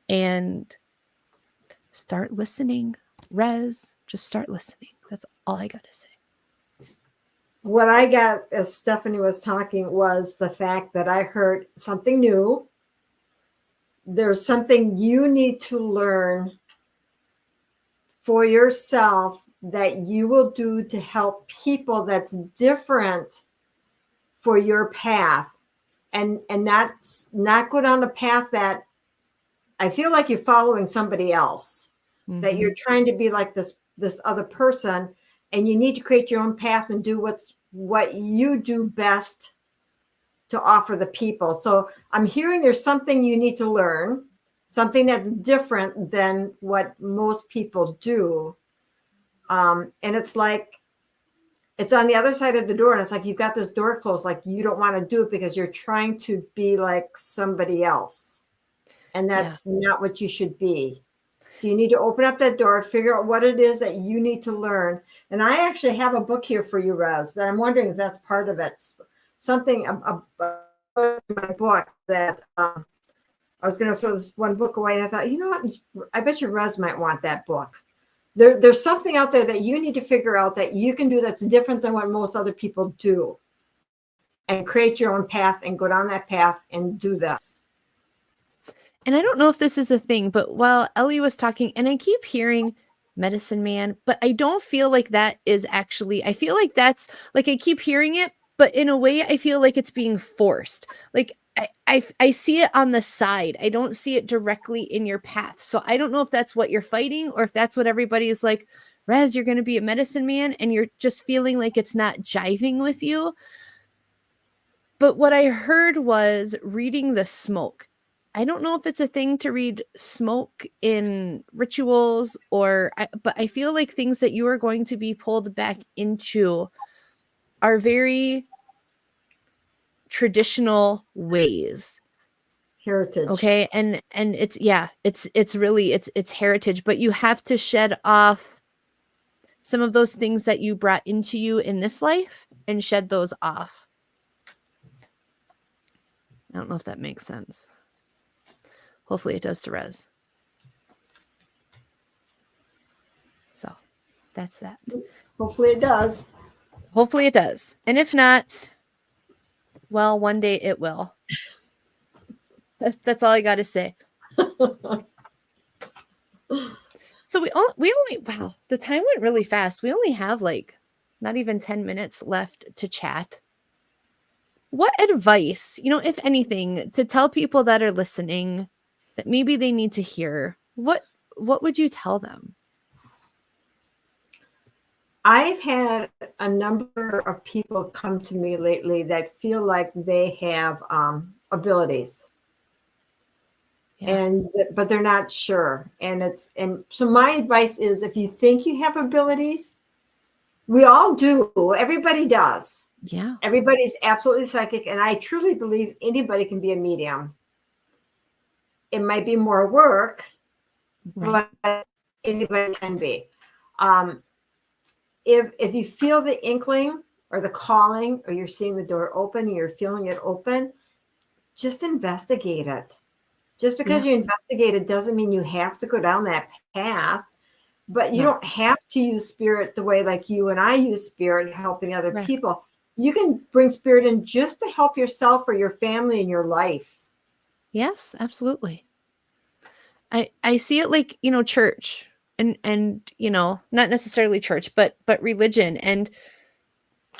And start listening. Rez, just start listening. That's all I got to say. What I got as Stephanie was talking was the fact that I heard something new. There's something you need to learn for yourself that you will do to help people that's different for your path, and not go down the path that I feel like you're following somebody else, that you're trying to be like this other person, and you need to create your own path and do what you do best to offer the people. So I'm hearing there's something you need to learn, something that's different than what most people do. And it's like, it's on the other side of the door, and it's like you've got this door closed, like you don't want to do it because you're trying to be like somebody else. And that's not what you should be. So you need to open up that door, figure out what it is that you need to learn. And I actually have a book here for you, Rez, that I'm wondering if that's part of it. Something about my book that I was going to throw this one book away, and I thought, you know what? I bet you Rez might want that book. There's something out there that you need to figure out that you can do that's different than what most other people do, and create your own path and go down that path and do this. And I don't know if this is a thing, but while Ellie was talking, and I keep hearing medicine man, but I don't feel like that is actually, I feel like that's like, I keep hearing it, but in a way I feel like it's being forced. Like I see it on the side. I don't see it directly in your path. So I don't know if that's what you're fighting, or if that's what everybody is like, Rez, you're going to be a medicine man, and you're just feeling like it's not jiving with you. But what I heard was reading the smoke. I don't know if it's a thing to read smoke in rituals, but I feel like things that you are going to be pulled back into are very traditional ways. Heritage. Okay. And it's really, it's heritage, but you have to shed off some of those things that you brought into you in this life and shed those off. I don't know if that makes sense. Hopefully it does to Rez. So that's that. Hopefully it does. Hopefully it does. And if not, well, one day it will. That's all I got to say. So we only, wow, the time went really fast. We only have like not even 10 minutes left to chat. What advice, if anything, to tell people that are listening that maybe they need to hear, what would you tell them? I've had a number of people come to me lately that feel like they have abilities, but they're not sure. And so my advice is, if you think you have abilities, we all do. Everybody does. Yeah. Everybody's absolutely psychic, and I truly believe anybody can be a medium. It might be more work, right, but anybody can be. If you feel the inkling or the calling, or you're seeing the door open and you're feeling it open, just investigate it. Just because you investigate it doesn't mean you have to go down that path, but you don't have to use spirit the way like you and I use spirit helping other people. You can bring spirit in just to help yourself or your family and your life. Yes, absolutely. I see it like, church and not necessarily church, but religion. And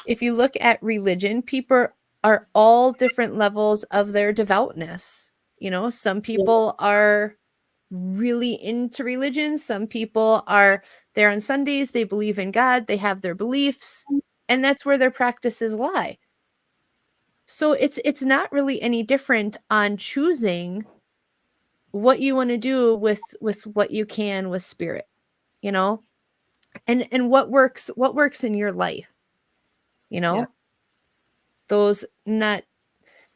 if you look at religion, people are all different levels of their devoutness. Some people are really into religion. Some people are there on Sundays. They believe in God. They have their beliefs, and that's where their practices lie. So it's not really any different on choosing what you want to do with what you can with spirit, and what works in your life, those, not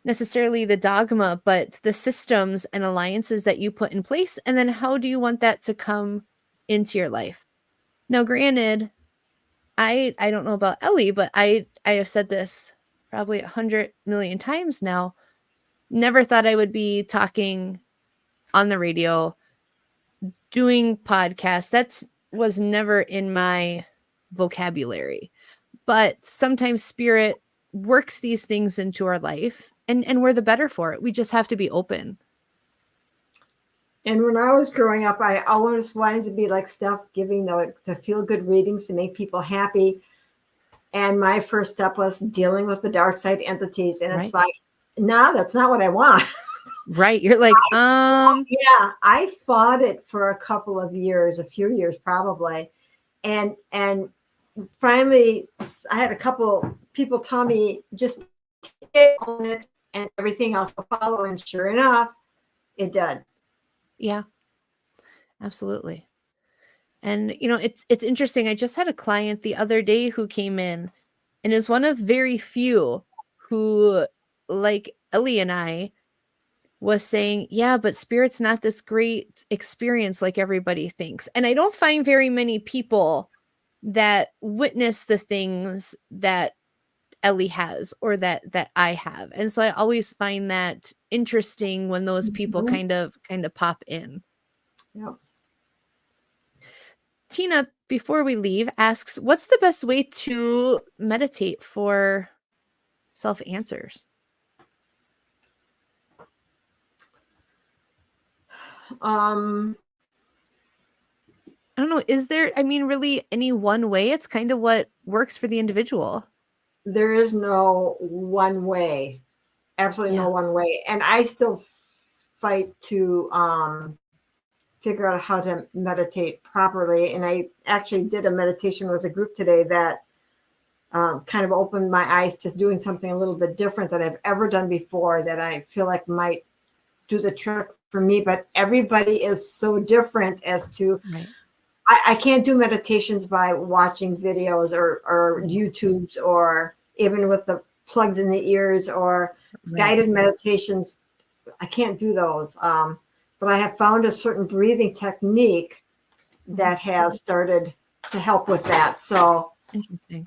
necessarily the dogma, but the systems and alliances that you put in place. And then how do you want that to come into your life? Now, granted, I don't know about Ellie, but I have said this probably 100 million times now. Never thought I would be talking on the radio, doing podcasts. Was never in my vocabulary. But sometimes spirit works these things into our life, and we're the better for it. We just have to be open. And when I was growing up, I always wanted to be like Steph, giving the feel-good readings to make people happy. And my first step was dealing with the dark side entities. And it's like, nah, that's not what I want. Right. You're like, yeah, I fought it for a couple of years, a few years probably. And finally, I had a couple people tell me just own it and everything else will follow. And sure enough, it did. Yeah, absolutely. And, it's interesting. I just had a client the other day who came in and is one of very few who, like Ellie and I, was saying, yeah, but spirit's not this great experience like everybody thinks. And I don't find very many people that witness the things that Ellie has or that I have. And so I always find that interesting when those people kind of pop in. Yep. Tina, before we leave, asks, what's the best way to meditate for self-answers? I don't know. Is there, really any one way? It's kind of what works for the individual. There is no one way. Absolutely no one way. And I still fight to figure out how to meditate properly. And I actually did a meditation with a group today that kind of opened my eyes to doing something a little bit different than I've ever done before that I feel like might do the trick for me. But everybody is so different as to, I can't do meditations by watching videos or YouTubes or even with the plugs in the ears or guided meditations. I can't do those. But I have found a certain breathing technique that has started to help with that. So interesting.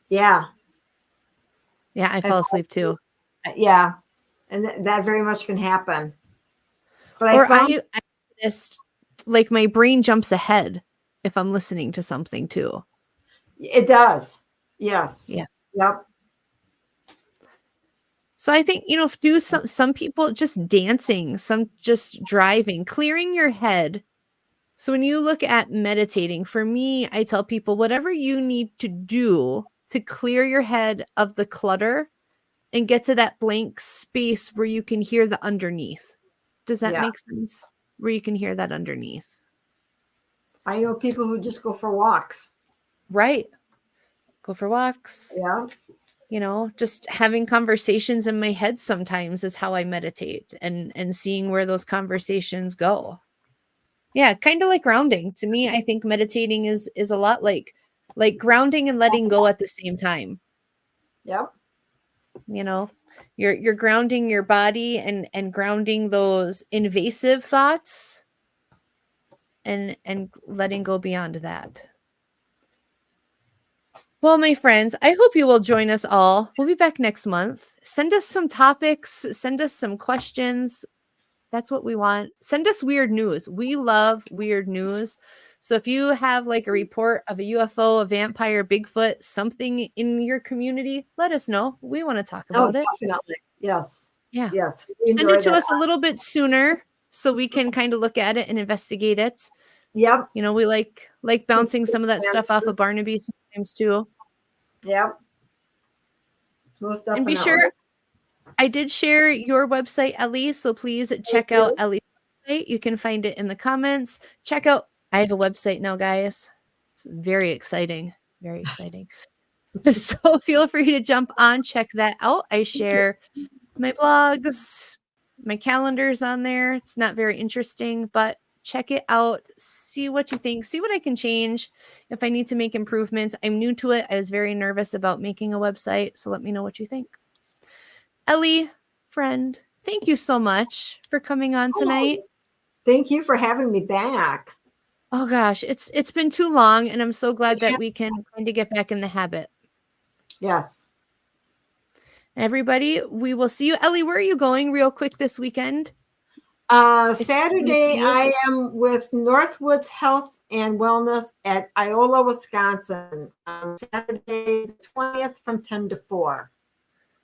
Yeah, I fall asleep too. Yeah. And that very much can happen. But I noticed like my brain jumps ahead if I'm listening to something too. It does. Yes. Yeah. Yep. So I think, do some people just dancing, some just driving, clearing your head. So when you look at meditating, for me, I tell people whatever you need to do to clear your head of the clutter and get to that blank space where you can hear the underneath. Does that make sense? Where you can hear that underneath. I know people who just go for walks. Right. Go for walks. Yeah. Just having conversations in my head sometimes is how I meditate and seeing where those conversations go. Yeah, kind of like grounding. To me, I think meditating is a lot like grounding and letting go at the same time. Yep. You're grounding your body and grounding those invasive thoughts and letting go beyond that. Well, my friends, I hope you will join us all. We'll be back next month. Send us some topics. Send us some questions. That's what we want. Send us weird news. We love weird news. So if you have like a report of a UFO, a vampire, Bigfoot, something in your community, let us know. We want to talk about it. Definitely. Yes. Yeah. Yes. Send it to us a little bit sooner so we can kind of look at it and investigate it. Yep. We like bouncing some of that stuff off of Barnaby sometimes too. Yep. Most definitely. And be sure, I did share your website, Ellie, so please check out Ellie's website. You can find it in the comments. Check out, I have a website now, guys. It's very exciting. Very exciting. So feel free to jump on, check that out. I share my blogs, my calendars on there. It's not very interesting, but check it out. See what you think. See what I can change if I need to make improvements. I'm new to it. I was very nervous about making a website, so let me know what you think. Ellie, friend, thank you so much for coming on tonight. Thank you for having me back. Oh gosh, it's been too long, and I'm so glad that we can kind of get back in the habit. Yes. Everybody, we will see you. Ellie, where are you going real quick this weekend? Saturday, I am with Northwoods Health and Wellness at Iola, Wisconsin on Saturday the 20th from 10 to 4.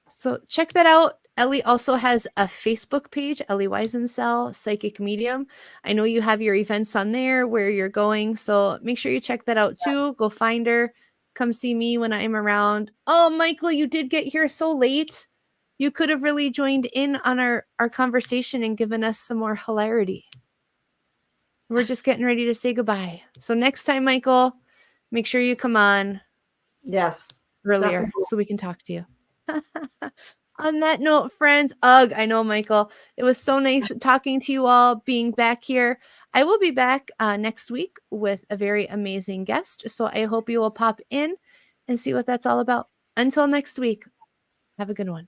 So check that out. Ellie also has a Facebook page, Ellie Weisensel, Psychic Medium. I know you have your events on there where you're going, so make sure you check that out too. Go find her. Come see me when I'm around. Oh, Michael, you did get here so late. You could have really joined in on our conversation and given us some more hilarity. We're just getting ready to say goodbye. So next time, Michael, make sure you come on. Yes. Earlier, definitely. So we can talk to you. On that note, friends, I know, Michael, it was so nice talking to you all, being back here. I will be back next week with a very amazing guest. So I hope you will pop in and see what that's all about. Until next week, have a good one.